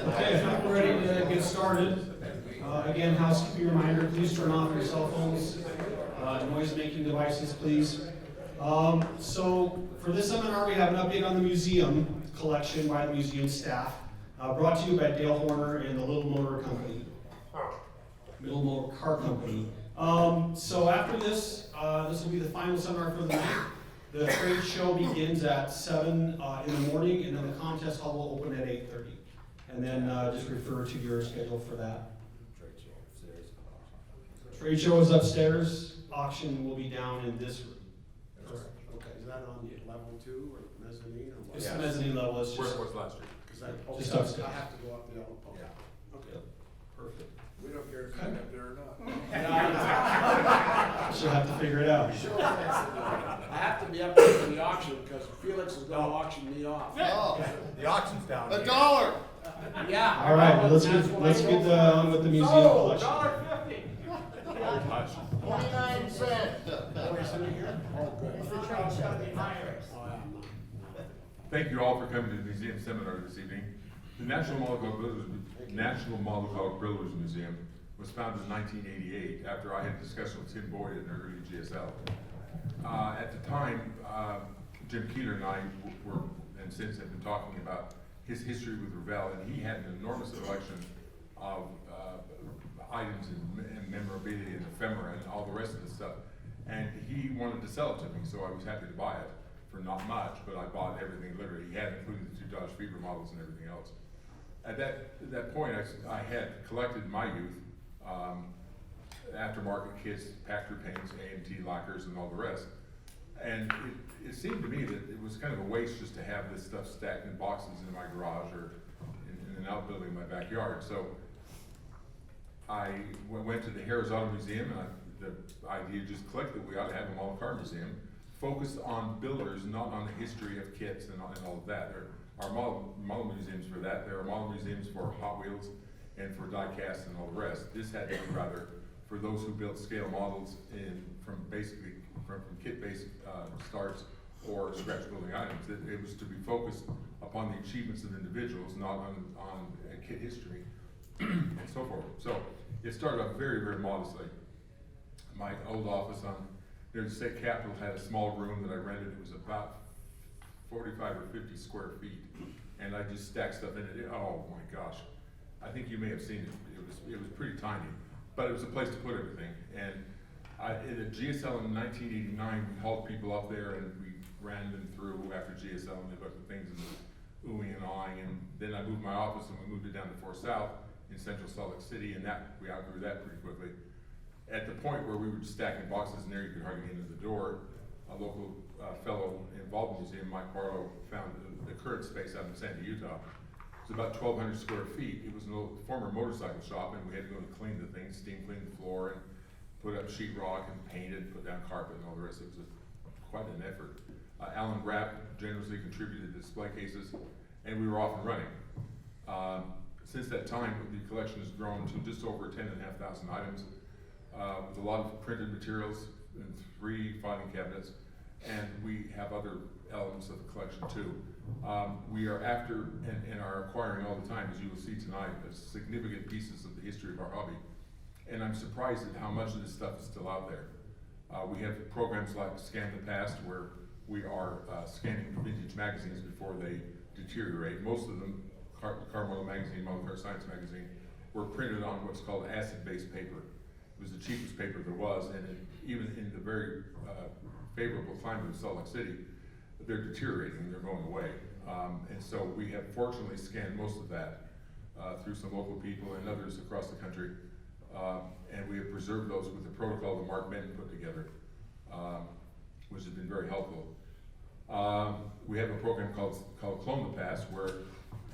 Okay, I think we're ready to get started. Again, housekeeping reminder, please turn off your cell phones, noise-making devices, please. So for this seminar, we have an update on the museum collection by the museum staff, brought to you by Dale Horner and the Little Motor Company, Little Motor Car Company. So after this, this will be the final seminar for the night. The trade show begins at 7 in the morning, and then the contest hall will open at 8:30. And then just refer to your schedule for that. Trade show is upstairs. Auction will be down in this room. Correct. Okay, is that on level 2 or mezzanine or what? It's the mezzanine level. It's Where just was last year? Just upstairs. I have to go up the other pole. Yeah. Okay. perfect. We don't care if you're up there or not. She'll have to figure it out. I have to be up there for the auction because Felix is gonna auction me off. The auction's down here. $1. Yeah. All right, well, let's get on with the museum collection. $1.50. Much. 29 cents. Oh, he's in here? Oh, good. It's the trade show. Oh, yeah. Thank you all for coming to the museum seminar this evening. The National Model Car Builders Museum was founded in 1988 after I had a discussion with Tim Boyd in the early GSL. At the time, Jim Keeler and I were, and since have been talking about his history with Revell, and he had an enormous collection of items and memorabilia and ephemera and all the rest of the stuff. And he wanted to sell it to me, so I was happy to buy it for not much, but I bought everything literally he had, including the 2 Dodge Fever models and everything else. At that point, I had collected in my youth aftermarket kits, Pachter paints, AMT lacquers, and all the rest. And it seemed to me that it was kind of a waste just to have this stuff stacked in boxes in my garage or in an outbuilding in my backyard. So I went to the Harris Auto Museum, and the idea just clicked that we ought to have a model car museum focused on builders, not on the history of kits and all of that. There are model museums for that. There are model museums for Hot Wheels and for die-cast and all the rest. This had to be rather for those who built scale models from kit-based starts or scratch building items. It was to be focused upon the achievements of individuals, not on kit history and so forth. So it started off very, very modestly. My old office on near the state capitol had a small room that I rented. It was about 45 or 50 square feet, and I just stacked stuff in it. Oh my gosh, I think you may have seen it. It was pretty tiny, but it was a place to put everything. And in a GSL in 1989, we hauled people up there and we ran them through after GSL, and they looked at things and oohing and awing. And then I moved my office and we moved it down to 4 South in central Salt Lake City, and we outgrew that pretty quickly. At the point where we were just stacking boxes in there, you could hardly get into the door. A local fellow involved in the museum, Mike Barlow, found the current space out in Sandy, Utah. It was about 1,200 square feet. It was an old former motorcycle shop, and we had to go and clean the thing, steam clean the floor, and put up sheetrock and paint it, put down carpet and all the rest. It was quite an effort. Alan Rapp generously contributed display cases, and we were off and running. Since that time, the collection has grown to just over 10,500 items, with a lot of printed materials and 3 filing cabinets, and we have other elements of the collection too. We are after and are acquiring all the time, as you will see tonight, significant pieces of the history of our hobby. And I'm surprised at how much of this stuff is still out there. We have programs like Scan the Past, where we are scanning vintage magazines before they deteriorate. Most of them, Car Model Magazine, Model Car Science Magazine, were printed on what's called acid-based paper. It was the cheapest paper there was, and even in the very favorable climate of Salt Lake City, they're deteriorating, they're going away. And so we have fortunately scanned most of that through some local people and others across the country. And we have preserved those with the protocol that Mark Benton put together, which has been very helpful. We have a program called Clone the Past, where,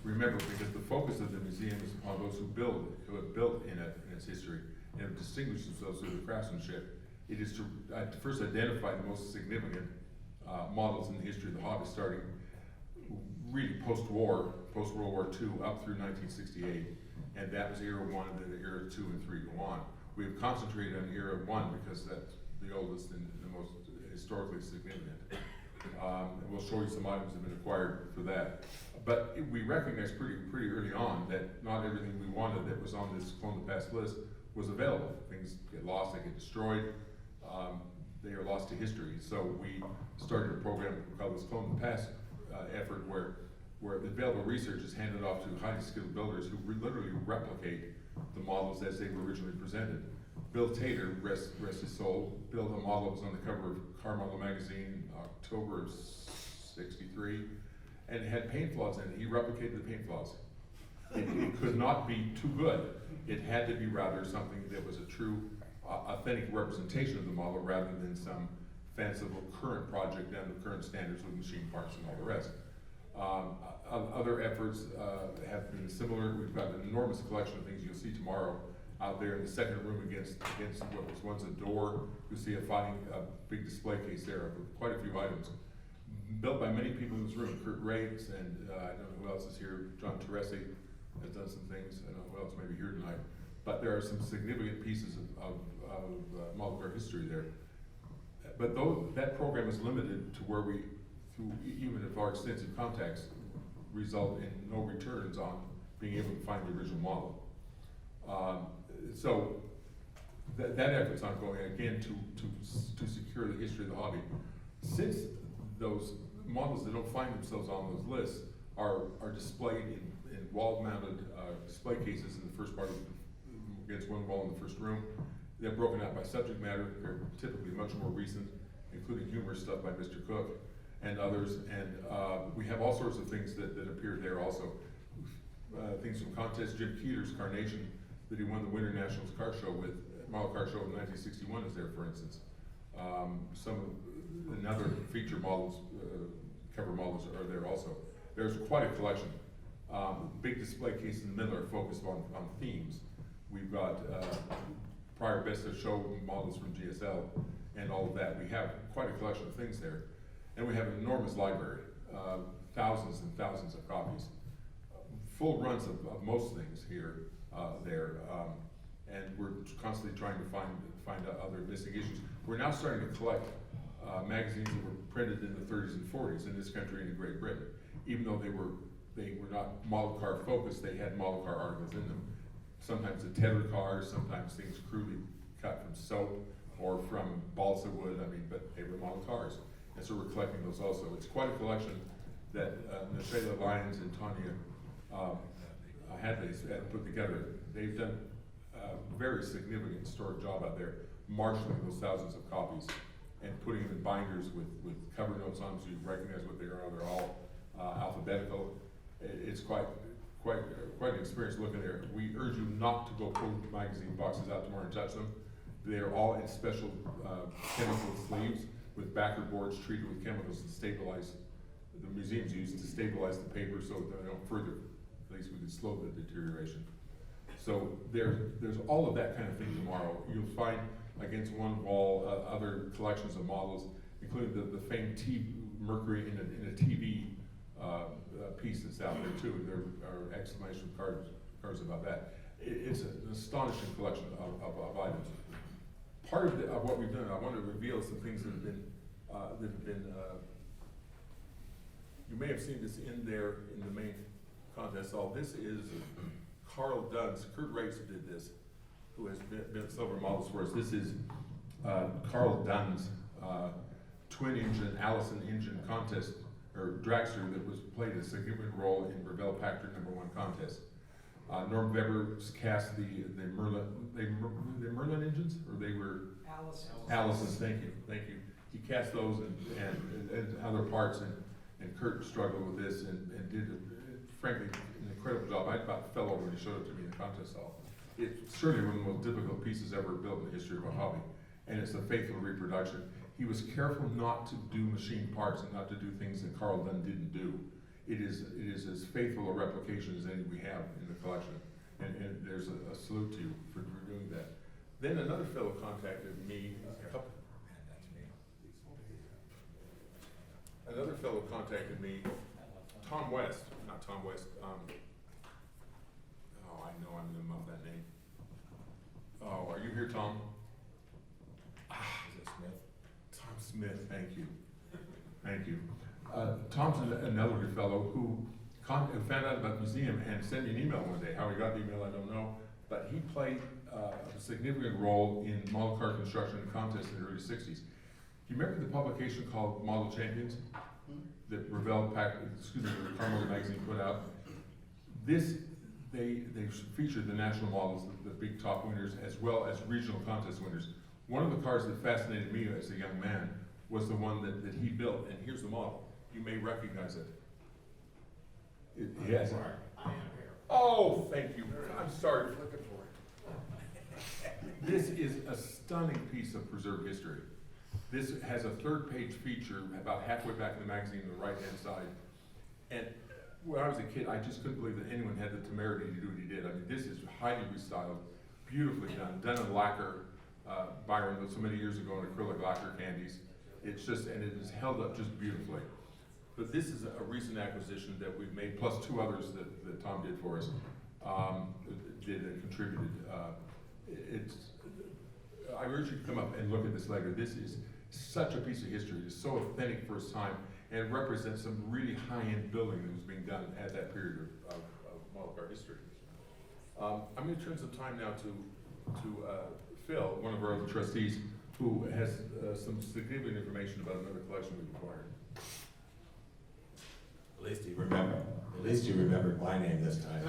remember, because the focus of the museum is upon those who have built in its history, and have distinguished themselves through the craftsmanship. It is to first identify the most significant models in the history of the hobby, starting really post-World War II up through 1968, and that was Era 1, and then Era 2 and 3 go on. We have concentrated on Era 1 because that's the oldest and the most historically significant. And we'll show you some items that have been acquired for that. But we recognized pretty early on that not everything we wanted that was on this Clone the Past list was available. Things get lost, they get destroyed, they are lost to history. So we started a program called this Clone the Past effort where the available research is handed off to highly skilled builders who literally replicate the models as they were originally presented. Bill Tater, rest his soul, built a model that was on the cover of Car Model magazine, October of '63, and it had paint flaws in it. He replicated the paint flaws. It could not be too good. It had to be rather something that was a true, authentic representation of the model rather than some fanciful current project down to current standards with machine parts and all the rest. Other efforts have been similar. We've got an enormous collection of things you'll see tomorrow out there in the second room against what was once a door. You'll see a big display case there with quite a few items. Built by many people in this room, Kurt Raves, and I don't know who else is here, John Teresi has done some things, I don't know who else may be here tonight. But there are some significant pieces of model car history there. But though that program is limited to where we, through even if our extensive contacts result in no returns on being able to find the original model. So that effort's ongoing again to secure the history of the hobby. Since those models that don't find themselves on those lists are displayed in wall-mounted display cases in the first part of against one wall in the first room. They're broken out by subject matter. They're typically much more recent, including humorous stuff by Mr. Cook and others. And we have all sorts of things that appear there also. Things from contests. Jim Keeler's Carnation that he won the Winter Nationals car show with, model car show in 1961 is there, for instance. Another feature models, cover models are there also. There's quite a collection. Big display case in the middle are focused on themes. We've got prior best of show models from GSL and all of that. We have quite a collection of things there. And we have an enormous library, thousands and thousands of copies. Full runs of most things here, and we're constantly trying to find other missing issues. We're now starting to collect magazines that were printed in the 30s and 40s in this country and in Great Britain. Even though they were not model car focused, they had model car articles in them. Sometimes the tethered cars, sometimes things crudely cut from soap or from balsa wood, but they were model cars. And so we're collecting those also. It's quite a collection that Michelle Lyons and Tanya Hadley put together. They've done a very significant historic job out there, marshaling those thousands of copies and putting them in binders with cover notes on them so you recognize what they are. They're all alphabetical. It's quite an experience looking there. We urge you not to go pull magazine boxes out tomorrow and touch them. They are all in special chemical sleeves with backer boards treated with chemicals to stabilize. The museums use to stabilize the paper so that they don't further, at least we can slow the deterioration. So there's all of that kind of thing tomorrow. You'll find against one wall other collections of models, including the famed Mercury in a TV piece that's out there too. There are exclamation cards about that. It's an astonishing collection of items. Part of what we've done, I want to reveal some things that have been, you may have seen this in the main contest. All this is Carl Dunn's, Kurt Race did this, who has been silver models for us. This is Carl Dunn's twin engine Allison engine contest or dragster that was played a significant role in Revell Packard #1 contest. Norm Weber's cast the Merlin engines, or they were Allison's. Thank you. He cast those and other parts, and Kurt struggled with this and did, frankly, an incredible job. I about fell over when he showed it to me in the contest hall. It's certainly one of the most difficult pieces ever built in the history of a hobby, and it's a faithful reproduction. He was careful not to do machine parts and not to do things that Carl Dunn didn't do. It is as faithful a replication as any we have in the collection, and there's a salute to you for doing that. Then another fellow contacted me. Another fellow contacted me, Tom West, not Tom West. I know I'm gonna muff that name. Oh, are you here, Tom? Is it Smith? Tom Smith, thank you. Thank you. Tom's an elderly fellow who found out about the museum and sent me an email one day. How he got the email, I don't know. But he played a significant role in model car construction and contests in the early 60s. Do you remember the publication called Model Champions that Carmel magazine put out? They featured the national models, the big top winners, as well as regional contest winners. One of the cars that fascinated me as a young man was the one that he built, and here's the model. You may recognize it. He has it. Oh, thank you. I'm sorry. Looking for it. This is a stunning piece of preserved history. This has a third-page feature about halfway back in the magazine on the right-hand side. And when I was a kid, I just couldn't believe that anyone had the temerity to do what he did. I mean, this is highly restyled, beautifully done in lacquer. Byron so many years ago in acrylic lacquer candies. It's just, and it is held up just beautifully. But this is a recent acquisition that we've made, plus two others that Tom did for us, did and contributed. I urge you to come up and look at this later. This is such a piece of history. It's so authentic for its time, and it represents some really high-end building that was being done at that period of model car history. I'm going to turn some time now to Phil, one of our other trustees, who has some significant information about another collection we've acquired. At least he remembered my name this time.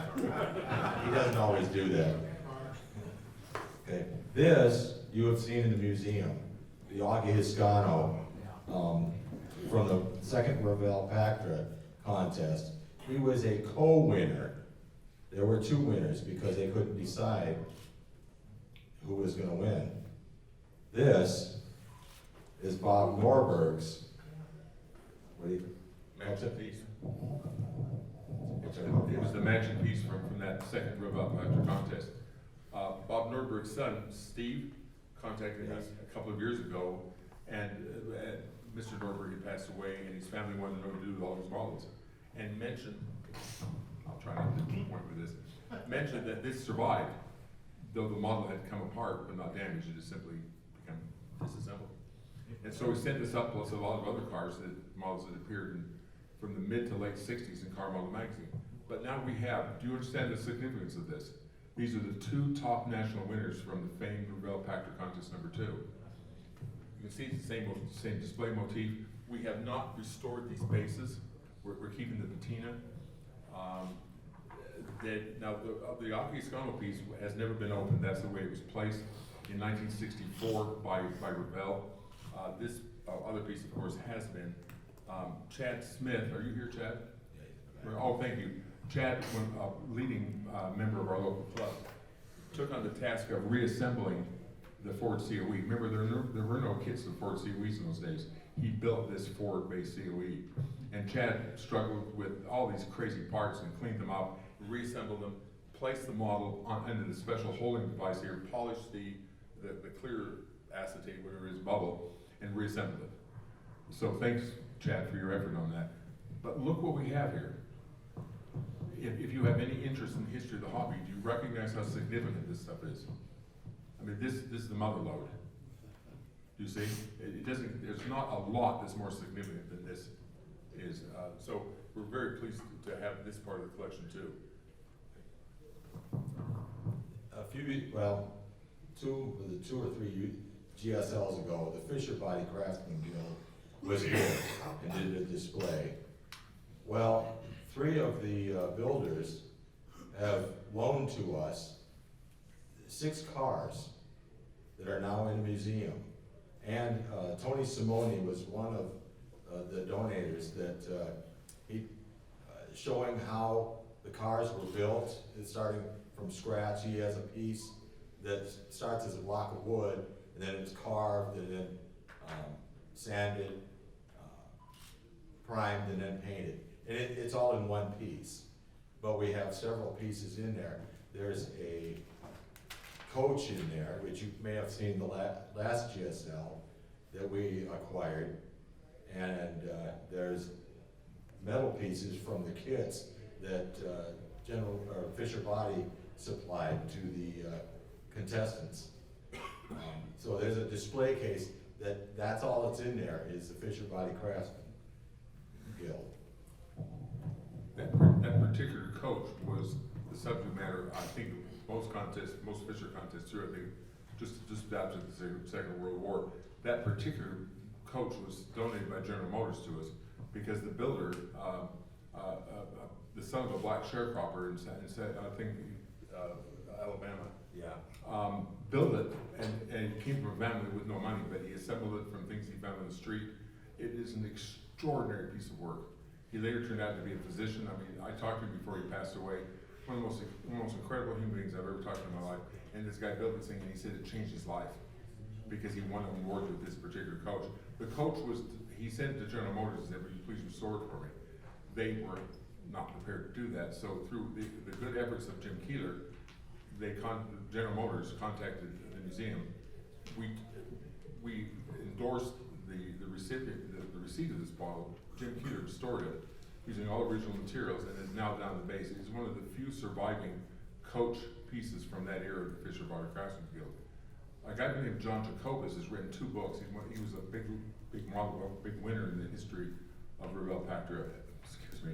He doesn't always do that. Okay, this you have seen in the museum, the Augie Hiscano, from the second Ravel Pactra contest. He was a co-winner. There were two winners because they couldn't decide who was going to win. This is Bob Norberg's. What do you? Matching piece. It was the matching piece from that second Ravel Pactra contest. Bob Nordberg's son, Steve, contacted me a couple of years ago, and Mr. Nordberg had passed away, and his family wanted to know what to do with all his models, and mentioned, I'll try not to point with this, mentioned that this survived, though the model had come apart but not damaged. It just simply become disassembled. And so we sent this up plus a lot of other cars, models that appeared from the mid to late 60s in Car Model magazine. But now we have, do you understand the significance of this? These are the two top national winners from the famed Ravel Pactra contest number 2. You can see it's the same display motif. We have not restored these bases. We're keeping the patina. Now the Augie Hiscano piece has never been opened. That's the way it was placed in 1964 by Ravel. This other piece, of course, has been. Chad Smith, are you here, Chad? Oh, thank you. Chad, a leading member of our local club, took on the task of reassembling the Ford COE. Remember, there were no kits of Ford COEs in those days. He built this Ford-based COE. And Chad struggled with all these crazy parts and cleaned them up, reassembled them, placed the model under the special holding device here, polished the clear acetate, whatever it is, bubble, and reassembled it. So thanks, Chad, for your effort on that. But look what we have here. If you have any interest in the history of the hobby, do you recognize how significant this stuff is? I mean, this is the mother lode. You see? There's not a lot that's more significant than this is. So we're very pleased to have this part of the collection too. Two or three GSLs ago, the Fisher Body Craftsman Guild was here and did a display. Well, 3 of the builders have loaned to us 6 cars that are now in the museum. And Tony Simone was one of the donators that he showing how the cars were built, starting from scratch. He has a piece that starts as a block of wood, and then it's carved, and then sanded, primed, and then painted. And it's all in one piece, but we have several pieces in there. There's a coach in there, which you may have seen the last GSL that we acquired, and there's metal pieces from the kits that Fisher Body supplied to the contestants. So there's a display case that's all that's in there is the Fisher Body Craftsman Guild. That that particular coach was the subject matter, I think, most contests, most Fisher contests through, I think, just after the Second World War. That particular coach was donated by General Motors to us because the builder, the son of a black sharecropper in I think, Alabama, built it, and he came from a family with no money, but he assembled it from things he found on the street. It is an extraordinary piece of work. He later turned out to be a physician. I mean, I talked to him before he passed away. One of the most incredible human beings I've ever talked to in my life. And this guy built this thing, and he said it changed his life because he won an award with this particular coach. The coach was, he said to General Motors, he said, "Will you please restore it for me?" They were not prepared to do that. So through the good efforts of Jim Keeler, General Motors contacted the museum. We endorsed the receipt of this bottle. Jim Keeler restored it using all original materials and is now down the base. It's one of the few surviving coach pieces from that era of the Fisher Body Craftsman Guild. A guy named John Jacobus has written 2 books. He was a big winner in the history of Revell Pachter,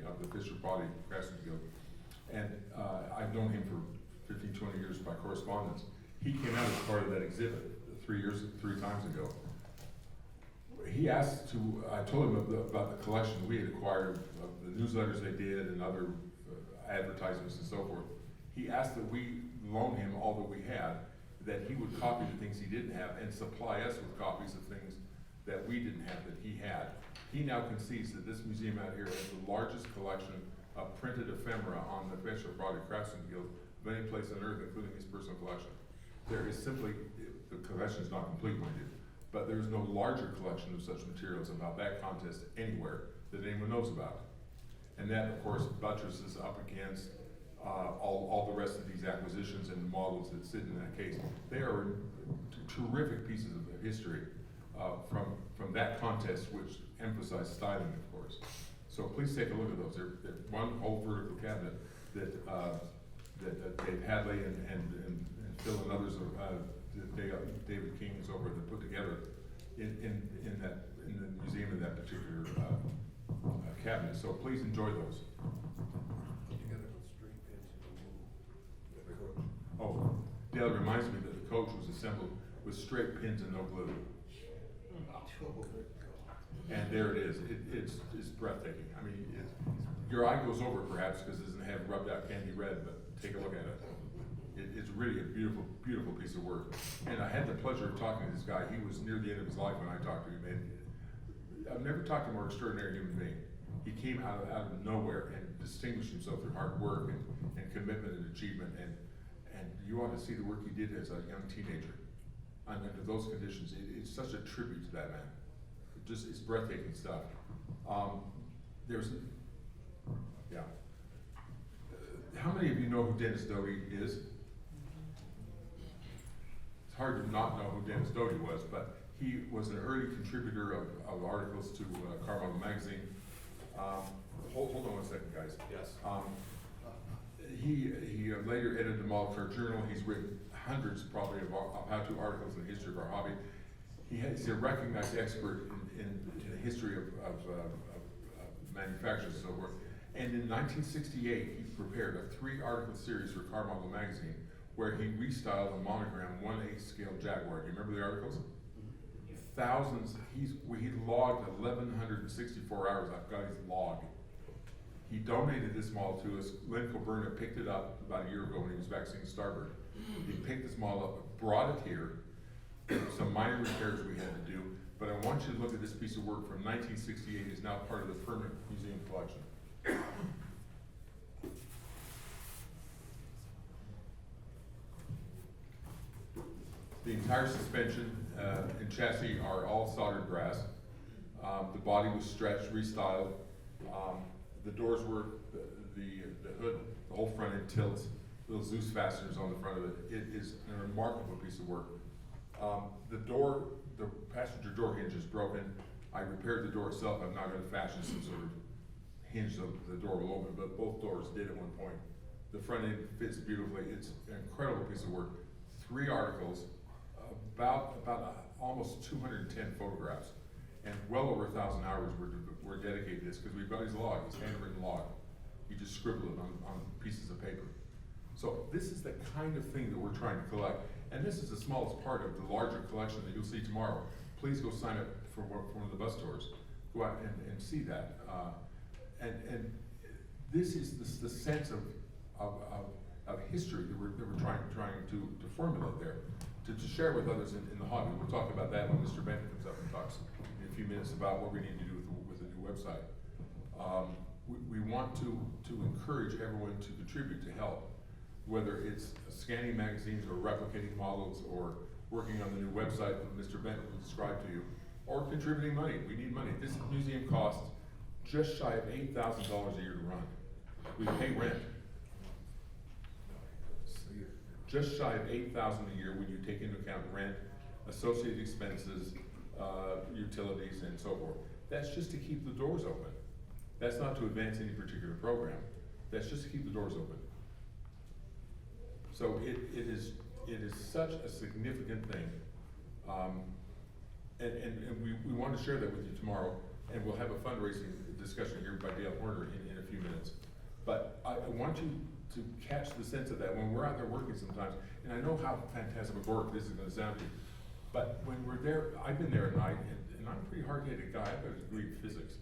of the Fisher Body Craftsman Guild. And I've known him for 15, 20 years by correspondence. He came out as part of that exhibit 3 times ago. He asked I told him about the collection we had acquired of the newsletters they did and other advertisements and so forth. He asked that we loan him all that we had, that he would copy the things he didn't have and supply us with copies of things that we didn't have that he had. He now concedes that this museum out here has the largest collection of printed ephemera on the Fisher Body Craftsman Guild of any place on earth, including his personal collection. There is simply, the collection is not complete, mind you, but there is no larger collection of such materials about that contest anywhere that anyone knows about. And that, of course, buttresses up against all the rest of these acquisitions and the models that sit in that case. They are terrific pieces of history from that contest, which emphasized styling, of course. So please take a look at those. They're one whole vertical cabinet that Dave Hadley and Phil and others, David King is over that put together in the museum in that particular cabinet. So please enjoy those. Oh, Dale reminds me that the coach was assembled with straight pins and no glue. And there it is. It's breathtaking. I mean, your eye goes over perhaps because it doesn't have rubbed out candy red, but take a look at it. It's really a beautiful, beautiful piece of work. And I had the pleasure of talking to this guy. He was near the end of his life when I talked to him. And I've never talked to a more extraordinary human being. He came out of nowhere and distinguished himself through hard work and commitment and achievement. And you ought to see the work he did as a young teenager. Under those conditions, it's such a tribute to that man. It's breathtaking stuff. How many of you know who Dennis Doty is? It's hard to not know who Dennis Doty was, but he was an early contributor of articles to Carmichael magazine. Hold on one second, guys. Yes. He later edited the Model Car Journal. He's written hundreds probably of how-to articles in the history of our hobby. He's a recognized expert in the history of manufacturers and so forth. And in 1968, he prepared a 3-article series for Carmichael magazine where he restyled a monogram 1/8 scale Jaguar. Do you remember the articles? Thousands. He logged 1,164 hours. I've got his log. He donated this model to us. Lynn Coburn picked it up about a year ago when he was vaccinating Starboard. He picked this model up, brought it here. Some minor repairs we had to do, but I want you to look at this piece of work from 1968. It's now part of the permanent museum collection. The entire suspension and chassis are all soldered brass. The body was stretched, restyled. The doors were, the hood, the whole front end tilts, little Zeus fasteners on the front of it. It is a remarkable piece of work. The passenger door hinge is broken. I repaired the door itself. I'm not going to fashion some sort of hinge so the door will open, but both doors did at one point. The front end fits beautifully. It's an incredible piece of work. 3 articles, about almost 210 photographs, and well over 1,000 hours were dedicated to this because we've got his log, his handwritten log. You just scribble it on pieces of paper. So this is the kind of thing that we're trying to collect. And this is the smallest part of the larger collection that you'll see tomorrow. Please go sign up for one of the bus tours. Go out and see that. And this is the sense of history that we're trying to formulate there, to share with others in the hobby. We'll talk about that when Mr. Bennett comes up and talks in a few minutes about what we need to do with the new website. We want to encourage everyone to contribute to help, whether it's scanning magazines or replicating models or working on the new website that Mr. Bennett will describe to you, or contributing money. We need money. This museum costs just shy of $8,000 a year to run. We pay rent. Just shy of $8,000 a year when you take into account rent, associated expenses, utilities, and so forth. That's just to keep the doors open. That's not to advance any particular program. That's just to keep the doors open. So it is such a significant thing. And we want to share that with you tomorrow, and we'll have a fundraising discussion here by Dale Horner in a few minutes. But I want you to catch the sense of that when we're out there working sometimes, and I know how fantastic a work this is going to sound to you, but when we're there, I've been there at night, and I'm a pretty hard-headed guy. I've got a degree in physics.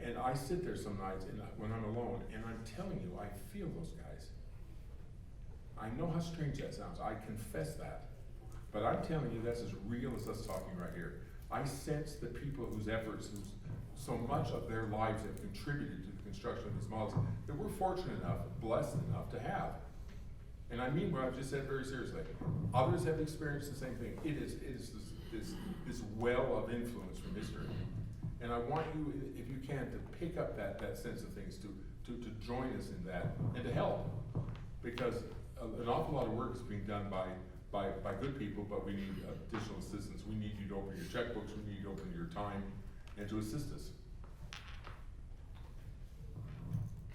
And I sit there some nights and when I'm alone, and I'm telling you, I feel those guys. I know how strange that sounds. I confess that. But I'm telling you, that's as real as us talking right here. I sense the people whose efforts, so much of their lives have contributed to the construction of these models that we're fortunate enough, blessed enough to have. And I mean what I've just said very seriously. Others have experienced the same thing. It is this well of influence from history. And I want you, if you can, to pick up that sense of things, to join us in that, and to help. Because an awful lot of work is being done by good people, but we need additional assistance. We need you to open your checkbooks, we need you to open your time, and to assist us.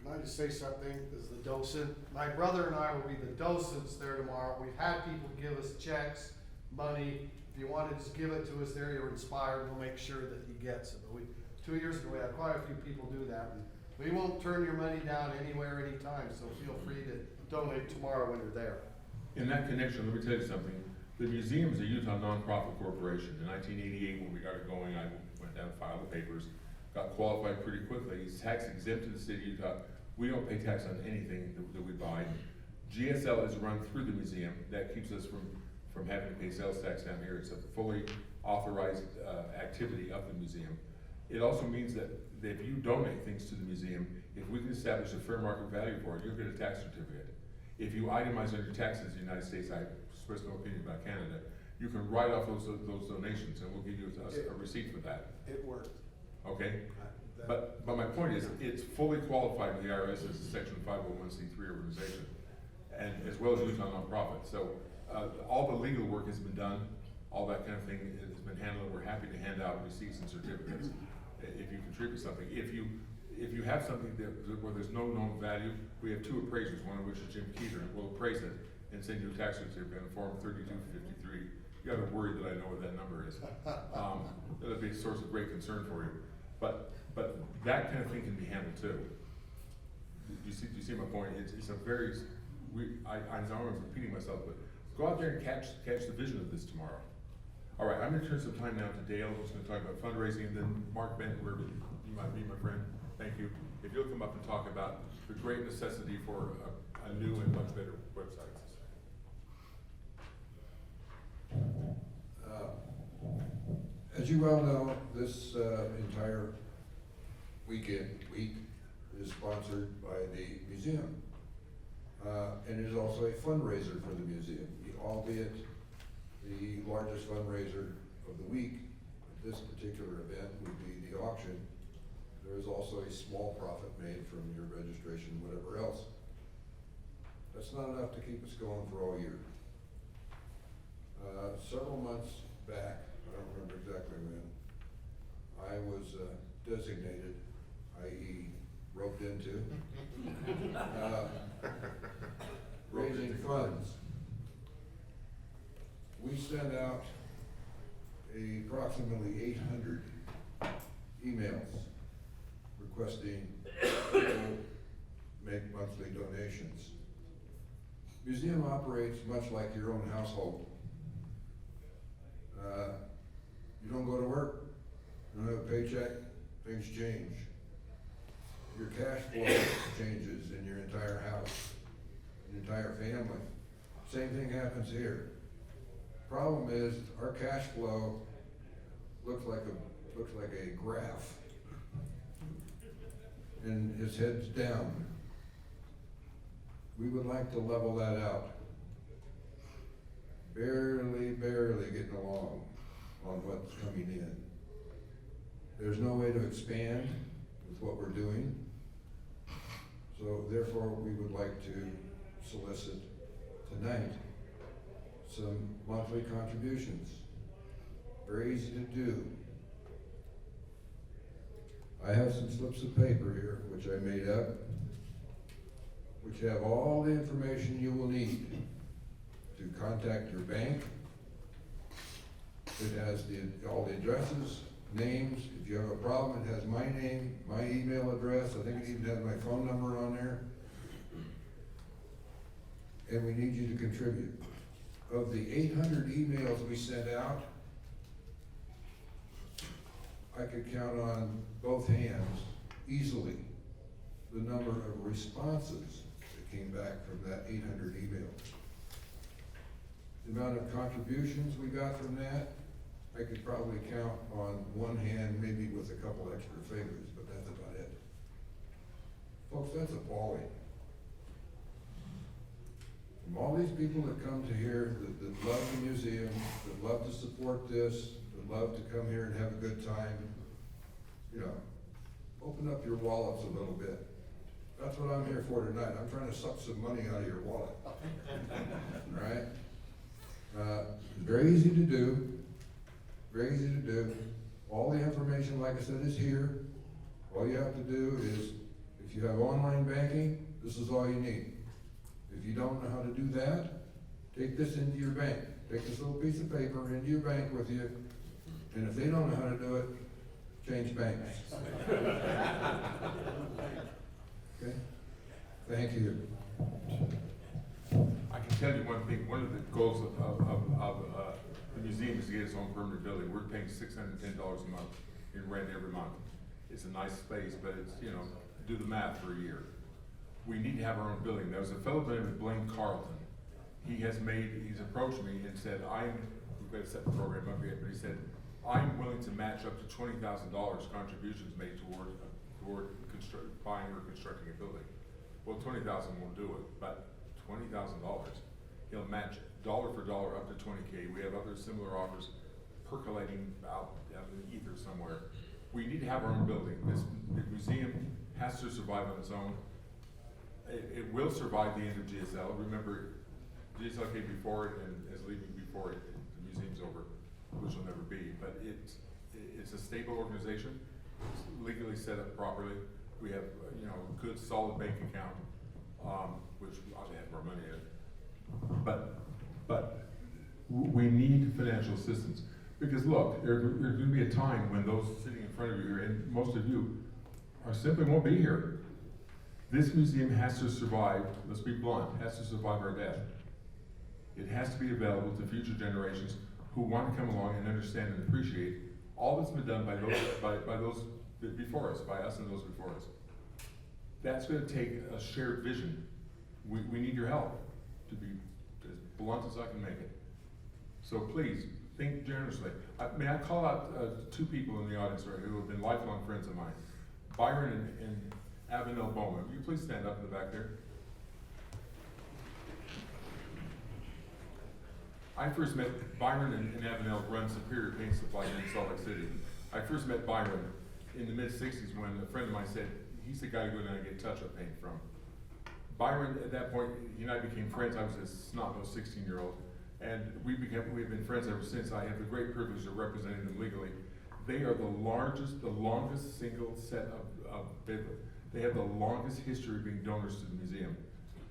Can I just say something as the docent? My brother and I will be the docents there tomorrow. We've had people give us checks, money. If you want to just give it to us there, you're inspired, we'll make sure that he gets it. But 2 years ago, we had quite a few people do that. And we won't turn your money down anywhere, anytime, so feel free to donate tomorrow when you're there. In that connection, let me tell you something. The museum is a Utah nonprofit corporation. In 1988, when we got it going, I went down and filed the papers, got qualified pretty quickly. It's tax exempt to the state of Utah. We don't pay tax on anything that we buy. GSL is run through the museum. That keeps us from having to pay sales tax down here. It's a fully authorized activity of the museum. It also means that if you donate things to the museum, if we can establish a fair market value for it, you'll get a tax certificate. If you itemize on your taxes in the United States, I express no opinion about Canada, you can write off those donations, and we'll give you a receipt for that. It worked. Okay? But my point is, it's fully qualified with the IRS as a Section 501c3 organization, and as well as Utah nonprofit. So all the legal work has been done, all that kind of thing has been handled. We're happy to hand out receipts and certificates if you contribute something. If you have something where there's no known value, we have 2 appraisers, one of which is Jim Keeter, and we'll appraise it and send you a tax certificate in Form 3253. You gotta worry that I know what that number is. That'll be a source of great concern for you. But that kind of thing can be handled too. Do you see my point? It's a very, I know I'm repeating myself, but go out there and catch the vision of this tomorrow. All right, I'm gonna turn some time now to Dale, who's gonna talk about fundraising, and then Mark Bennett, wherever you might be, my friend. Thank you. If you'll come up and talk about the great necessity for a new and much better website. As you well know, this entire week is sponsored by the museum. And it is also a fundraiser for the museum, albeit the largest fundraiser of the week at this particular event would be the auction. There is also a small profit made from your registration, whatever else. That's not enough to keep us going for all year. Several months back, I don't remember exactly when, I was designated, i.e. roped into, raising funds. We sent out approximately 800 emails requesting people make monthly donations. Museum operates much like your own household. You don't go to work, you don't have a paycheck, things change. Your cash flow changes in your entire house, your entire family. Same thing happens here. Problem is, our cash flow looks like a graph, and his head's down. We would like to level that out. Barely getting along on what's coming in. There's no way to expand with what we're doing. So therefore, we would like to solicit tonight some monthly contributions. Very easy to do. I have some slips of paper here, which I made up, which have all the information you will need to contact your bank. It has all the addresses, names. If you have a problem, it has my name, my email address. I think it even has my phone number on there. And we need you to contribute. Of the 800 emails we sent out, I could count on both hands easily the number of responses that came back from that 800 emails. The amount of contributions we got from that, I could probably count on one hand, maybe with a couple extra fingers, but that's about it. Folks, that's appalling. From all these people that come to here, that love the museum, that love to support this, that love to come here and have a good time, you know, open up your wallets a little bit. That's what I'm here for tonight. I'm trying to suck some money out of your wallet. All right? It's very easy to do. Very easy to do. All the information, like I said, is here. All you have to do is, if you have online banking, this is all you need. If you don't know how to do that, take this into your bank. Take this little piece of paper into your bank with you, and if they don't know how to do it, change banks. Okay? Thank you. I can tell you one thing, one of the goals of the museum is to get its own permanent building. We're paying $610 a month in rent every month. It's a nice space, but it's, you know, do the math for a year. We need to have our own building. There was a fellow by the name of Blaine Carlton. He's approached me and said, we've got to set the program up yet, but he said, I'm willing to match up to $20,000 contributions made toward buying or constructing a building. Well, $20,000 won't do it, but $20,000, he'll match dollar for dollar up to $20K. We have other similar offers percolating out in the ether somewhere. We need to have our own building. The museum has to survive on its own. It will survive the end of GSL. Remember, GSL came before it and is leaving before it. The museum's over, which will never be. But it's a stable organization. It's legally set up properly. We have, you know, a good solid bank account, which ought to have more money in it. But we need financial assistance. Because look, there's going to be a time when those sitting in front of you here, and most of you, simply won't be here. This museum has to survive, let's be blunt, has to survive our death. It has to be available to future generations who want to come along and understand and appreciate all that's been done by those before us, by us and those before us. That's going to take a shared vision. We need your help, to be as blunt as I can make it. So please, think generously. May I call out two people in the audience right who have been lifelong friends of mine, Byron and Avenel Bowman. Will you please stand up in the back there? I first met Byron and Avenel run Superior Paint Supply in Salt Lake City. I first met Byron in the mid-60s when a friend of mine said, he's the guy to go down and get touch-up paint from. Byron, at that point, he and I became friends. I was a snot-nosed 16-year-old. And we've been friends ever since. I have the great privilege of representing them legally. They are the longest single set of they have the longest history of being donors to the museum.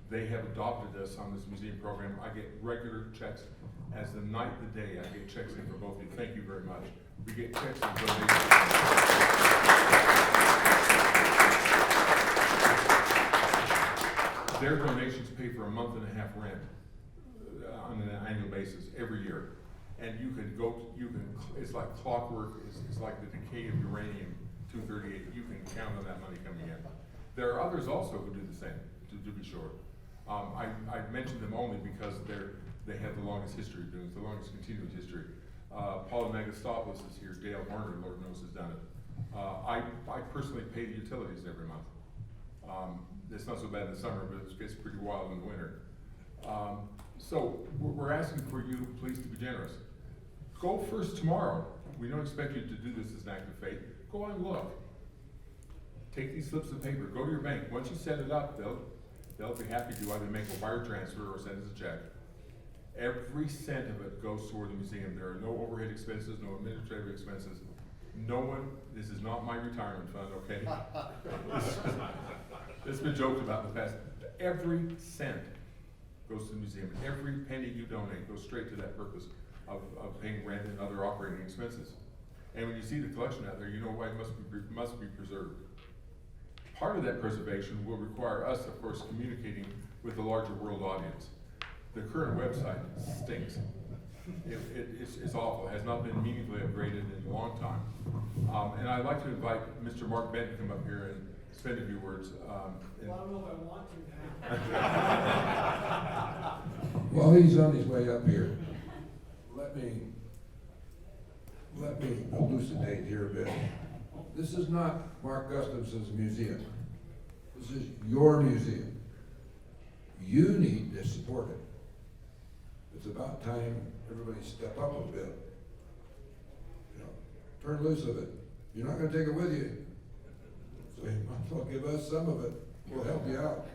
They have adopted us on this museum program. I get regular checks. As the night and the day, I get checks in for both of you. Thank you very much. We get checks and donations. Their donations pay for a month and a half rent on an annual basis every year. And you can go, it's like clockwork, it's like the decay of uranium-238. You can count on that money coming in. There are others also who do the same, to be sure. I mentioned them only because they have the longest history of doing it, the longest continuous history. Paula Megastopoulos is here, Dale Marner, Lord knows, has done it. I personally pay the utilities every month. It's not so bad in the summer, but it gets pretty wild in the winter. So we're asking for you, please, to be generous. Go first tomorrow. We don't expect you to do this as an act of faith. Go and look. Take these slips of paper, go to your bank. Once you set it up, they'll be happy to either make a wire transfer or send us a check. Every cent of it goes toward the museum. There are no overhead expenses, no administrative expenses. No one, this is not my retirement fund, okay? It's been joked about in the past. Every cent goes to the museum. Every penny you donate goes straight to that purpose of paying rent and other operating expenses. And when you see the collection out there, you know why it must be preserved. Part of that preservation will require us, of course, communicating with the larger world audience. The current website stinks. It's awful. It has not been meaningfully upgraded in a long time. And I'd like to invite Mr. Mark Bent to come up here and spend a few words. Well, I don't know if I want to. While he's on his way up here, let me elucidate here a bit. This is not Mark Gustafson's museum. This is your museum. You need to support it. It's about time everybody step up a bit. You know, turn loose of it. You're not going to take it with you. So you might as well give us some of it. We'll help you out.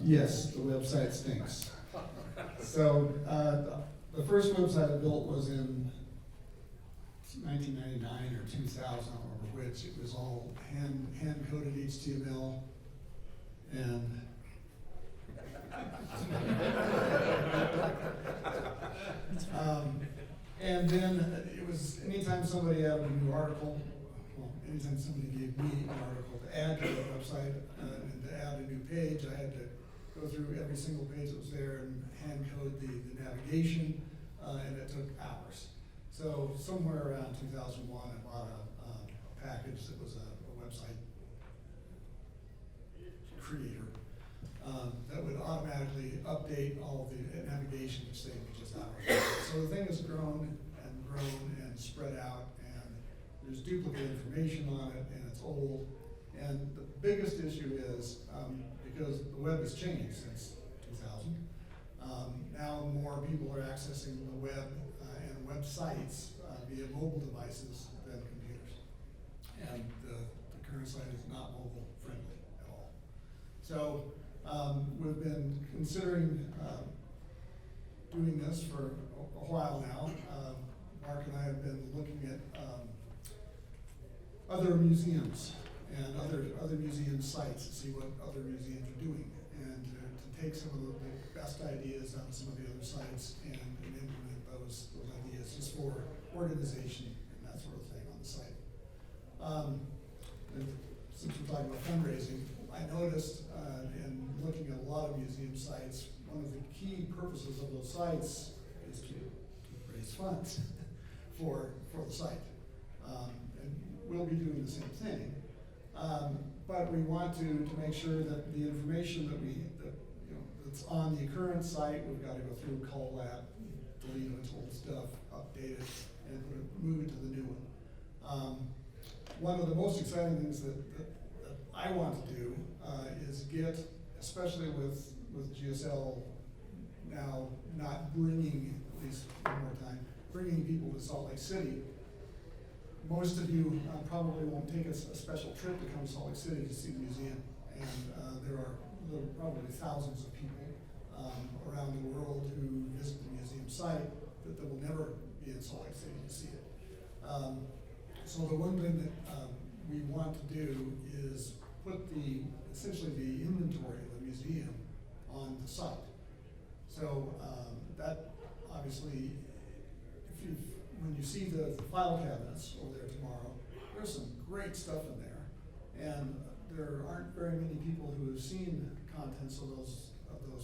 Yes, the website stinks. So the first website I built was in 1999 or 2000, I don't remember which. It was all hand-coded HTML, and and then it was anytime somebody added a new article, well, anytime somebody gave me an article to add to the website and to add a new page, I had to go through every single page that was there and hand code the navigation, and it took hours. So somewhere around 2001, I bought a package that was a website creator that would automatically update all of the navigation, which saved me just hours. So the thing has grown and spread out, and there's duplicate information on it, and it's old. And the biggest issue is because the web has changed since 2000. Now more people are accessing the web and websites via mobile devices than computers. And the current site is not mobile friendly at all. So we've been considering doing this for a while now. Mark and I have been looking at other museums and other museum sites to see what other museums are doing, and to take some of the best ideas out of some of the other sites and implement those ideas just for organization and that sort of thing on the site. And since we're talking about fundraising, I noticed in looking at a lot of museum sites, one of the key purposes of those sites is to raise funds for the site. And we'll be doing the same thing. But we want to make sure that the information that's on the current site, we've got to go through, cull that, delete its old stuff, update it, and move it to the new one. One of the most exciting things that I want to do is get, especially with GSL now not bringing, at least one more time, bringing people to Salt Lake City. Most of you probably won't take a special trip to come to Salt Lake City to see the museum, and there are probably thousands of people around the world who visit the museum site that will never be in Salt Lake City to see it. So the one thing that we want to do is put essentially the inventory of the museum on the site. So that obviously, when you see the file cabinets over there tomorrow, there's some great stuff in there. And there aren't very many people who have seen contents of those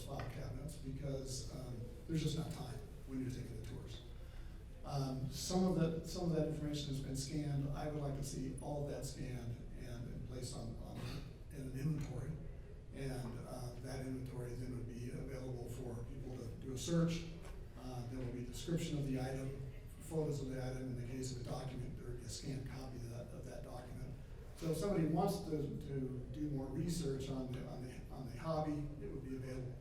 file cabinets because, there's just not time when you're taking the tours. Some of that information has been scanned. I would like to see all of that scanned and placed in an inventory. And, that inventory then would be available for people to do a search. There will be a description of the item, photos of the item. In the case of a document, there would be a scanned copy of that document. So if somebody wants to do more research on the hobby, it would be available.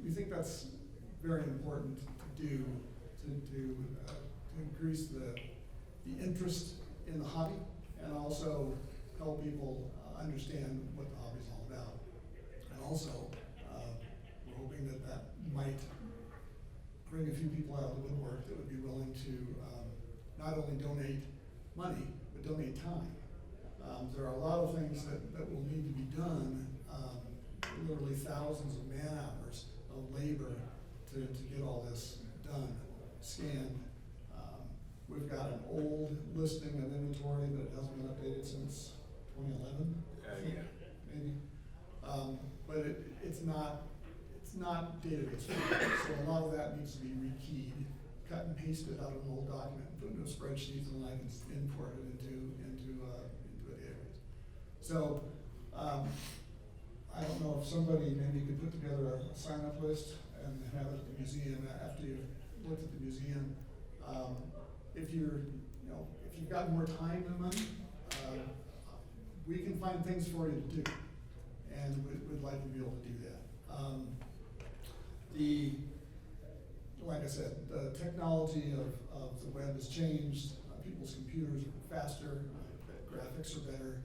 We think that's very important to do to increase the interest in the hobby and also help people understand what the hobby is all about. And also, we're hoping that might bring a few people out of the woodwork that would be willing to not only donate money, but donate time. There are a lot of things that will need to be done, literally thousands of man hours of labor to get all this done, scanned. We've got an old listing of inventory, but it hasn't been updated since 2011, Yeah. maybe. But it's not database friendly, so a lot of that needs to be rekeyed, cut and pasted out of an old document, put into a spreadsheet, and then I can import it into a database. So, I don't know if somebody maybe could put together a sign-up list and have it at the museum after you've looked at the museum. If you've got more time than money, we can find things for you to do, and we'd like to be able to do that. Like I said, the technology of the web has changed. People's computers are faster, graphics are better.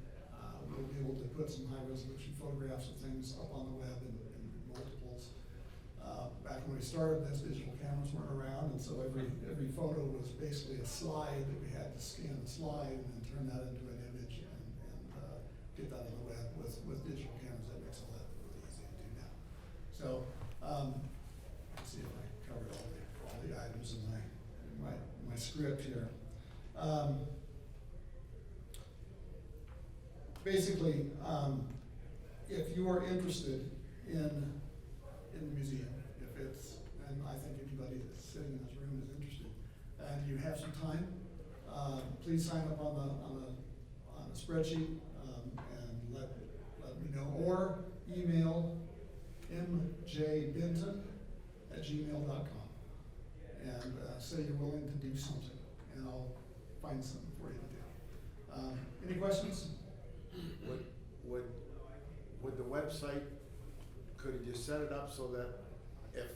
We'll be able to put some high resolution photographs of things up on the web in multiples. Back when we started this, digital cameras weren't around, and so every photo was basically a slide that we had to scan the slide and then turn that into an image and get that on the web. With digital cameras, that makes all that really easy to do now. So, let's see if I covered all the items in my script here. Basically, if you are interested in the museum, and I think anybody that's sitting in this room is interested, and you have some time, please sign up on the spreadsheet and let me know, or email mjbenton@gmail.com and say you're willing to do something, and I'll find something for you to do. Any questions? Would the website, could you just set it up so that if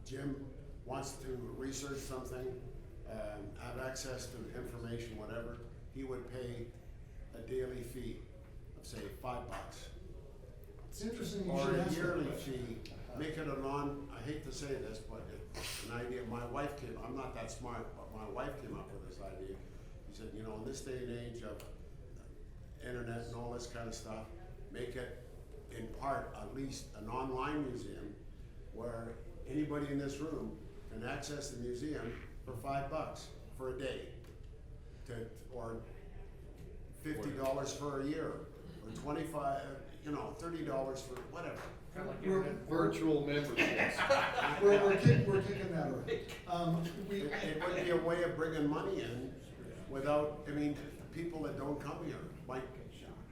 Jim wants to research something, have access to information, whatever, he would pay a daily fee of say $5, It's interesting you or should a ask that yearly question. fee, make it I hate to say this, but it's an idea, I'm not that smart, but my wife came up with this idea. He said, in this day and age of internet and all this kind of stuff, make it in part at least an online museum where anybody in this room can access the museum for $5 for a day, or $50 for a year, or $30 for whatever. Kind of like We're- internet. Virtual memberships. We're kicking that around. It would be a way of bringing money in without, people that don't come here, like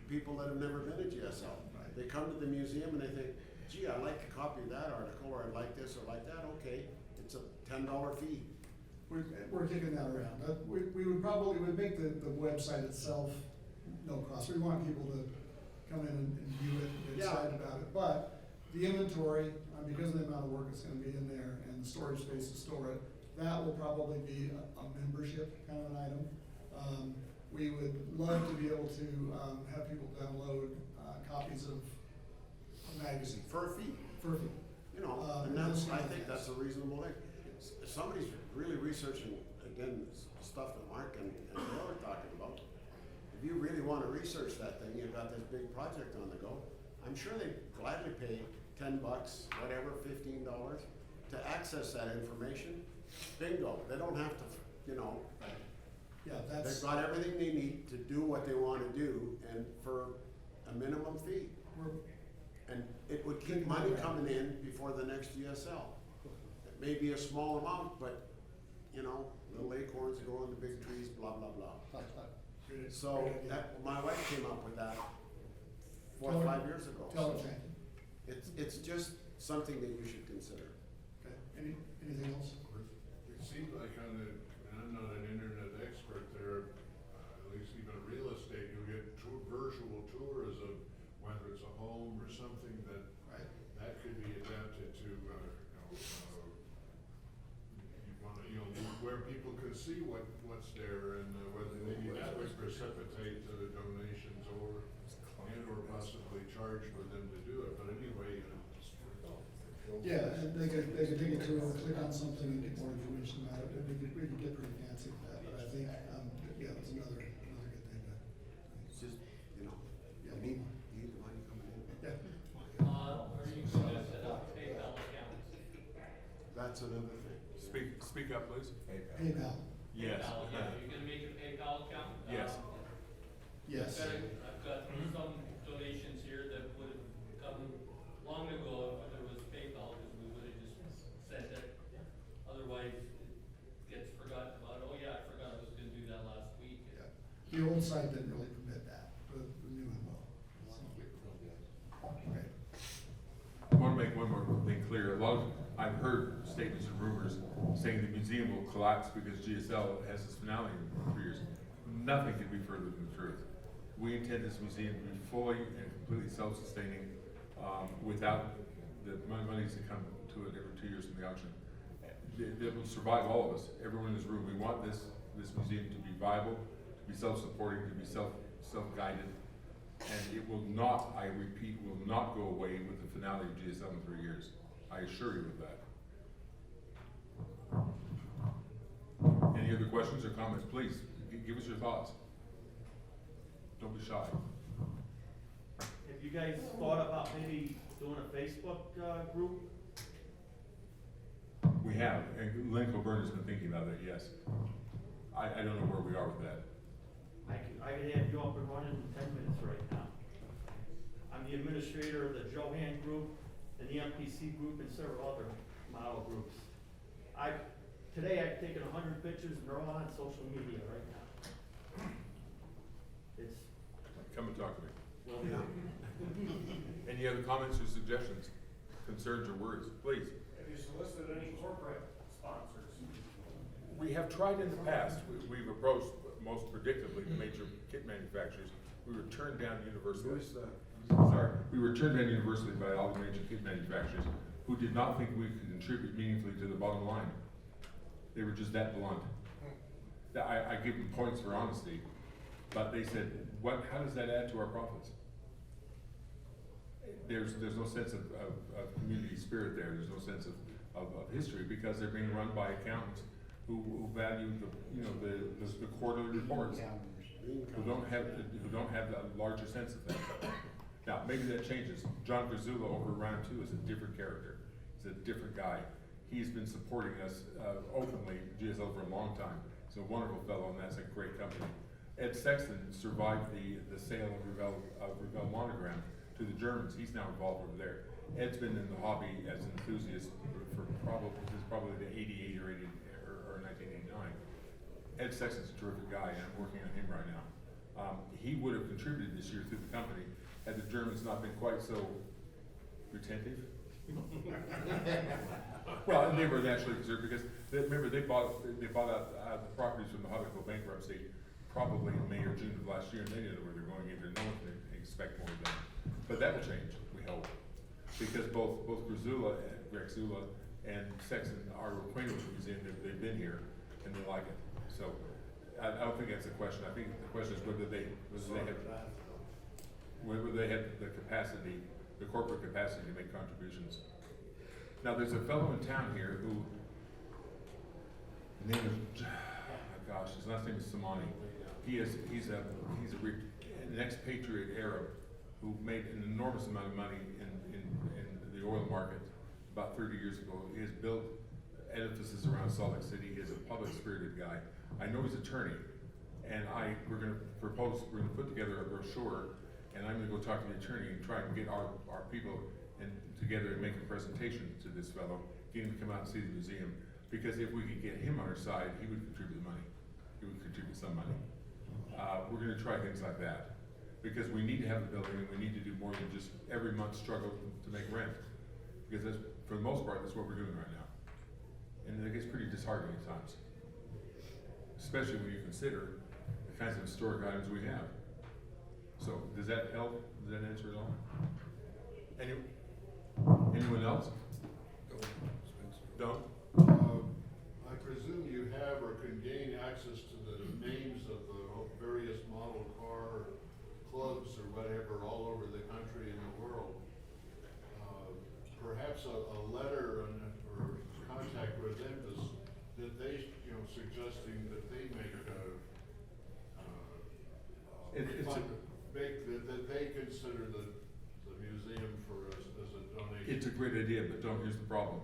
people that have never been to GSL. They come to the museum and they think, gee, I like a copy of that article, or I like this or like that, okay, it's a $10 fee. We're kicking that around. We would make the website itself no cost. We want people to come in and view it and get Yeah. excited about it. But the inventory, because of the amount of work that's gonna be in there and the storage space to store it, that will probably be a membership kind of an item. We would love to be able to have people download copies of a magazine For a fee, for a fee. and I think that's a reasonable thing. If somebody's really researching, again, stuff that Mark and Bill are talking about, if you really wanna research that thing, you've got this big project on the go, I'm sure they'd gladly pay $10, whatever, $15 to access that information. Bingo, they don't have to, Yeah, They've that's, got everything they need to do what they wanna do, and for a minimum fee. we're, And it would keep money coming in before the next GSL. It may be a small amount, but, you know, the acorns grow in the big trees, blah, blah, blah. good- So, great idea. that, my wife came up with that 4 Tell or her- 5 years ago. Tell her, So thank you. it's just something that you should consider. Okay, anything else? It seems like on the, and I'm not an internet expert there, at least even real estate, you get virtual tours of whether it's a home or something Right. that could be adapted to, you wanna, where people can see what's there and whether maybe that would precipitate donations or possibly charge for them to do it, but anyway, Yeah, and they could take it through, click on something and get more information about it, we could get pretty fancy with that, but I think, yeah, that's another good thing to. It's just, you know, Yeah. you need the money coming in. Yeah, Are you gonna set up PayPal accounts? That's another thing. Speak up, please. PayPal, Yes. PayPal, yeah, you're gonna make a PayPal account? Yes. yes. I've got some donations here that would have come long ago if there was PayPal, because we would have just sent it. Otherwise, it gets forgotten about, oh yeah, I forgot I was gonna do that last week. Yeah. The old site didn't really permit that, but the new one will. So, okay. I want to make one more thing clear. I've heard statements and rumors saying the museum will collapse because GSL has its finale in 3 years. Nothing could be further from the truth. We intend this museum to be fully and completely self-sustaining, without the monies that come to it every 2 years from the auction. It will survive all of us, everyone in this room. We want this museum to be viable, to be self-supporting, to be self-guided. And it will not, I repeat, will not go away with the finale of GSL in 3 years. I assure you of that. Any other questions or comments? Please, give us your thoughts. Don't be shy. Have you guys thought about maybe doing a Facebook group? We have, and Lynn Coburn has been thinking about that, yes. I don't know where we are with that. I could have you up and running in 10 minutes right now. I'm the administrator of the Johan Group and the MPC Group and several other model groups. Today I've taken 100 pictures and they're all on social media right now. It's, Come and talk to me. well, Any other comments or suggestions, concerns or worries? Please. Have you solicited any corporate sponsors? We have tried in the past. We've approached, most predictably, the major kit manufacturers. We were turned down universally. Who's the, Sorry, we were turned down universally by all the major kit manufacturers who did not think we could contribute meaningfully to the bottom line. They were just that blunt. I give them points for honesty, but they said, how does that add to our profits? There's no sense of community spirit there. There's no sense of history because they're being run by accountants who value the quarterly reports, who don't have that larger sense of things. Now, maybe that changes. John Grazula over round 2 is a different character. He's a different guy. He's been supporting us openly, GSL, for a long time. He's a wonderful fellow, and that's a great company. Ed Sexton survived the sale of Revell Monogram to the Germans. He's now involved over there. Ed's been in the hobby as an enthusiast for probably the 88 or 1989. Ed Sexton's a terrific guy, and I'm working on him right now. He would have contributed this year through the company had the Germans not been quite so retentive. Well, and they were naturally concerned because remember they bought out the properties from the Hobbico bankruptcy probably in May or June of last year, and they didn't know where they're going either. No one can expect more of them, but that will change, we hope, because both Grazula and Sexton are acquainted with the museum. They've been here and they like it. So I don't think that's the question. I think the question is whether they have the capacity, the corporate capacity to make contributions. Now, there's a fellow in town here who, his name is, his last name is Samani. He's an expatriate Arab who made an enormous amount of money in the oil market about 30 years ago. He has built edifices around Salt Lake City. He is a public spirited guy. I know he's an attorney, And we're gonna put together a brochure, and I'm gonna go talk to the attorney and try and get our people together and make a presentation to this fellow, get him to come out and see the museum. Because if we could get him on our side, he would contribute money. He would contribute some money. We're gonna try things like that. Because we need to have the building, and we need to do more than just every month struggle to make rent. Because that's, for the most part, that's what we're doing right now. And it gets pretty disheartening at times. Especially when you consider the kinds of historic items we have. So, does that help? Does that answer it all? Anyone else? Don't? I presume you have or can gain access to the names of the various model car clubs or whatever all over the country and the world. Perhaps a letter or contact with them that they, suggesting that they make that they consider the museum for as a donation. It's a great idea, but here's the problem.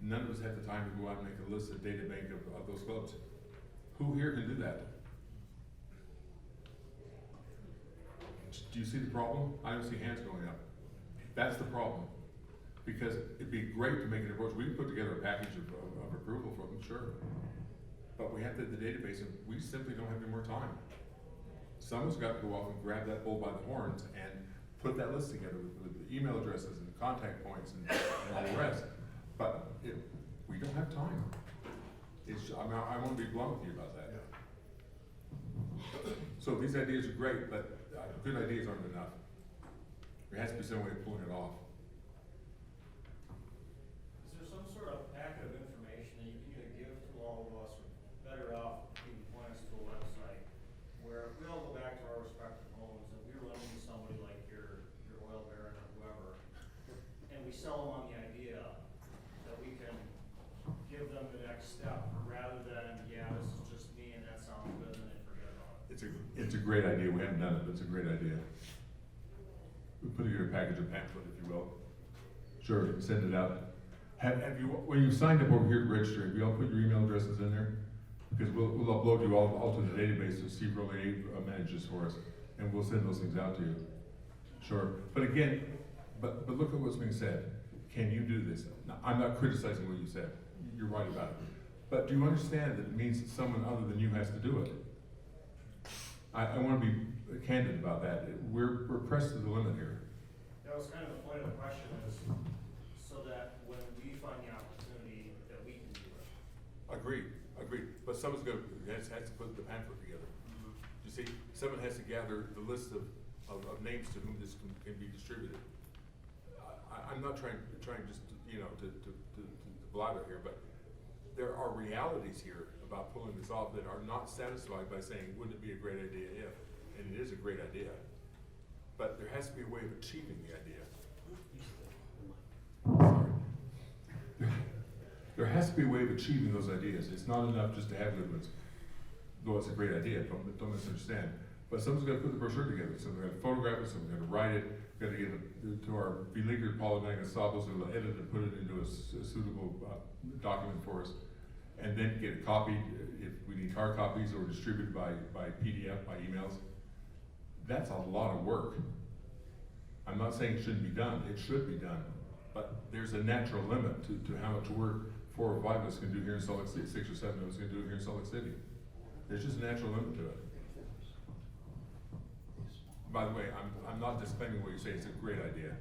None of us have the time to go out and make a list, data bank of those clubs. Who here can do that? Do you see the problem? I don't see hands going up. That's the problem. Because it'd be great to make an approach. We can put together a package of approval for them, sure. But we have the database, and we simply don't have any more time. Someone's got to go off and grab that bull by the horns and put that list together with the email addresses and contact points and all the rest. But we don't have time. I want to be blunt with you about that. Yeah. So these ideas are great, but good ideas aren't enough. There has to be some way of pulling it off. Is there some sort of packet of information that you can either give to all of us, or better off, you can point us to a website, where if we all go back to our respective homes and we run into somebody like your oil baron or whoever, and we sell them on the idea that we can give them the next step, rather than, yeah, this is just me and that sounds good, and they forget about it. It's a great idea. We haven't done it, but it's a great idea. We put together a package of pamphlet, if you will. Sure, send it out. Have you, when you signed up over here to register, have you all put your email addresses in there? Because we'll upload you all to the database that Steve Roley manages for us, and we'll send those things out to you. Sure, but again, but look at what's being said. Can you do this? Now, I'm not criticizing what you said. You're right about it. But do you understand that it means that someone other than you has to do it? I want to be candid about that. We're pressed to the limit here. That was kind of the point of the question, is so that when we find the opportunity, that we can do it. Agreed. But someone's has to put the pamphlet together. You see, someone has to gather the list of names to whom this can be distributed. I'm not trying just to blather here, but there are realities here about pulling this off that are not satisfied by saying, wouldn't it be a great idea if? And it is a great idea. But there has to be a way of achieving the idea. Sorry. There has to be a way of achieving those ideas. It's not enough just to have good ones. Though it's a great idea, don't misunderstand. But someone's got to put the brochure together. Someone's got to photograph it, someone's got to write it, got to get it to our beleaguered Paul Nagasabos, who will edit and put it into a suitable document for us. And then get it copied, if we need hard copies, or distributed by PDF, by emails. That's a lot of work. I'm not saying it shouldn't be done, it should be done. But there's a natural limit to how much work 4 or 5 of us can do here in Salt Lake City, 6 or 7 of us can do here in Salt Lake City. There's just a natural limit to it. By the way, I'm not disclaiming what you say, it's a great idea.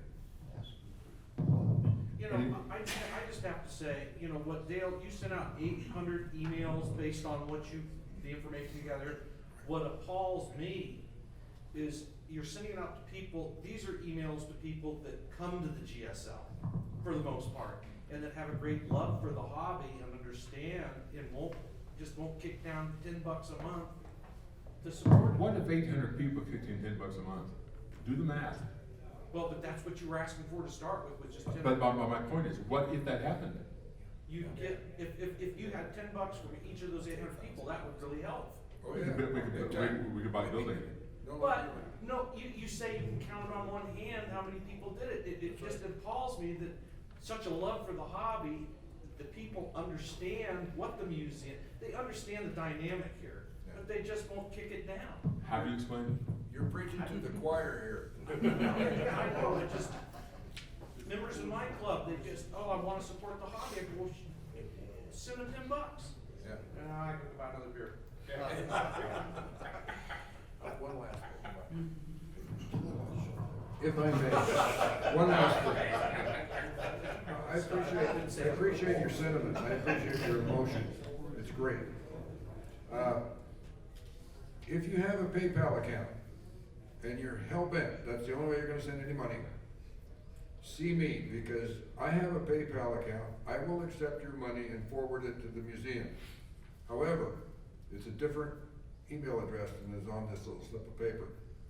I just have to say, what Dale, you sent out 800 emails based on the information together. What appalls me is you're sending it out to people, these are emails to people that come to the GSL, for the most part, and that have a great love for the hobby and understand, and won't kick down $10 a month to support it. What if 800 people kicked in $10 a month? Do the math. Well, but that's what you were asking for to start with just 10. But my point is, what if that happened? You get, if you had $10 from each of those 800 people, that would really help. Oh, We yeah. could buy a building. But, no, you say you can count on one hand how many people did it. It just appalls me that such a love for the hobby, the people understand what the museum, they understand the dynamic here. Yeah. but they just won't kick it down. How do you explain? You're preaching to the choir Yeah, I know, it just, members of my club, they just, oh, I wanna support the hobby, I go, well, send them $10. here. And I can buy another beer. One last one. If I may, one last thing. I appreciate your sentiment, I appreciate your emotions, it's great. If you have a PayPal account and you're hell-bent, that's the only way you're gonna send any money, see me, because I have a PayPal account, I will accept your money and forward it to the museum. However, it's a different email address than is on this little slip of paper.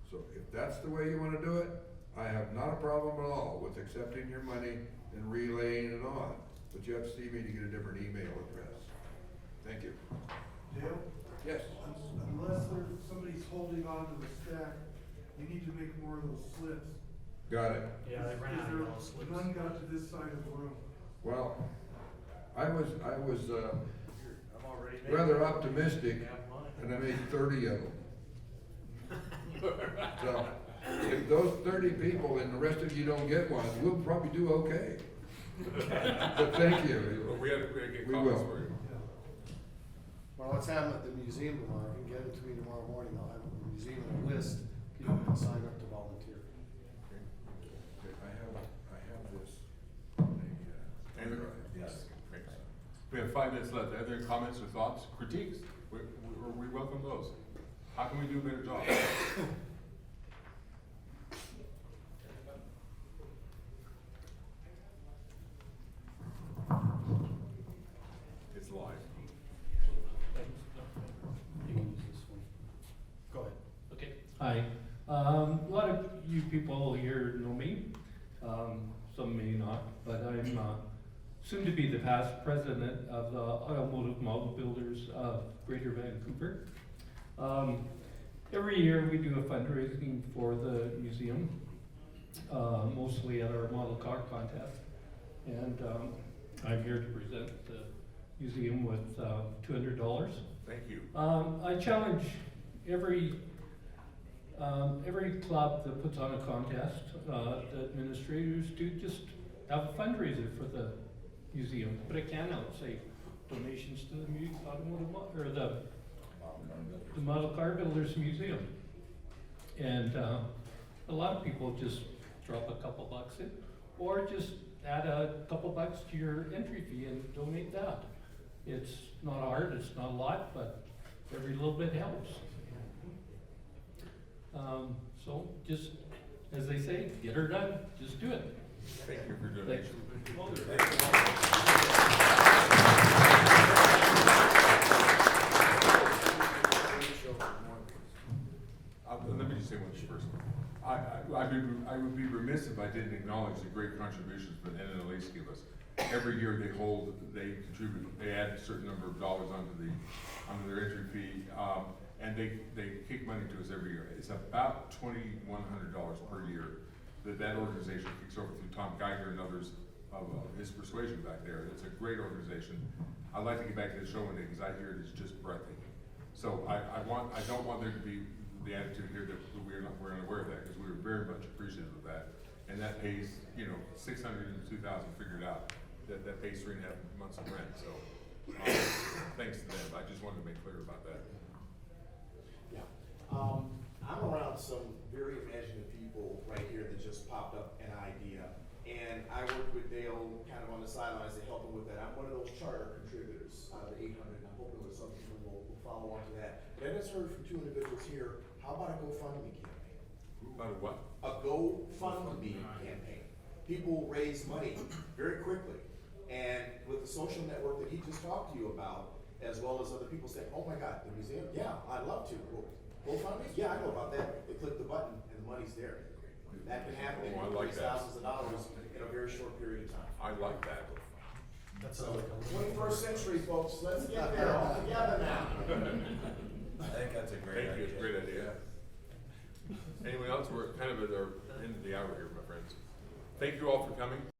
So if that's the way you wanna do it, I have not a problem at all with accepting your money and relaying it on, but you have to see me to get a different email address. Thank you. Dale? Yes? Unless somebody's holding on to the stack, you need to make more of those slips. Got it. Yeah, they ran out of those slips. None got to this side of the room. Well, I was I'm already making- rather optimistic, Have money. and I made 30 of them. So, if those 30 people and the rest of you don't get one, we'll probably do okay. But thank you. Well, we had to get We comments will. for you. Well, let's have them at the museum tomorrow, if you can get it to me tomorrow morning, I'll have the museum a list, people can sign up to volunteer. I have this. Any other- Yes. Great. We have 5 minutes left. Are there any comments or thoughts, critiques? We welcome those. How can we do a better job? It's live. You can use this one. Go ahead. Okay, hi. A lot of you people here know me, some may not, but I'm soon to be the past president of the Automotive Model Builders of Greater Vancouver. Every year we do a fundraising for the museum, mostly at our model car contest. And I'm here to present the museum with $200. Thank you. I challenge every club that puts on a contest, the administrators to just have a fundraiser for the museum. Put a can out, say donations to the automotive the Model Car Builders Museum. And a lot of people just drop a couple bucks in, or just add a couple bucks to your entry fee and donate that. It's not hard, it's not a lot, but every little bit helps. So just, as they say, get her done, just do it. Thank you for your donation. Let me just say one thing first. I would be remiss if I didn't acknowledge the great contributions that Ed and Elise give us. Every year they contribute, they add a certain number of dollars onto their entry fee, and they kick money to us every year. It's about $2,100 per year that organization kicks over through Tom Geiger and others of his persuasion back there. It's a great organization. I'd like to get back to the show one day because I hear it is just breathtaking. So I don't want there to be the attitude here that we're unaware of that, because we were very much appreciative of that. And that pays, 600 and 2,000 figured out. That pays 3.5 months of rent. So thanks to them. I just wanted to make clear about that. Yeah. I'm around some very imaginative people right here that just popped up an idea. And I work with Dale kind of on the sidelines to help him with that. I'm one of those charter contributors out of the 800, and I'm hoping that some people will follow on to that. But I just heard from 2 individuals here, how about a GoFundMe campaign? About a what? A GoFundMe campaign. People raise money very quickly. And with the social network that he just talked to you about, as well as other people saying, oh my God, the museum, yeah, I'd love to. GoFundMe? Yeah, I know about that. They click the button and the money's there. That can happen. They Oh, I can like raise that. thousands of dollars in a very short period of time. I like that. So, 21st century, folks, let's get there all together now. I think that's a great Thank you, it's a great idea. Anyone else? We're kind of at the end of the hour here, my friends. Thank you all for coming.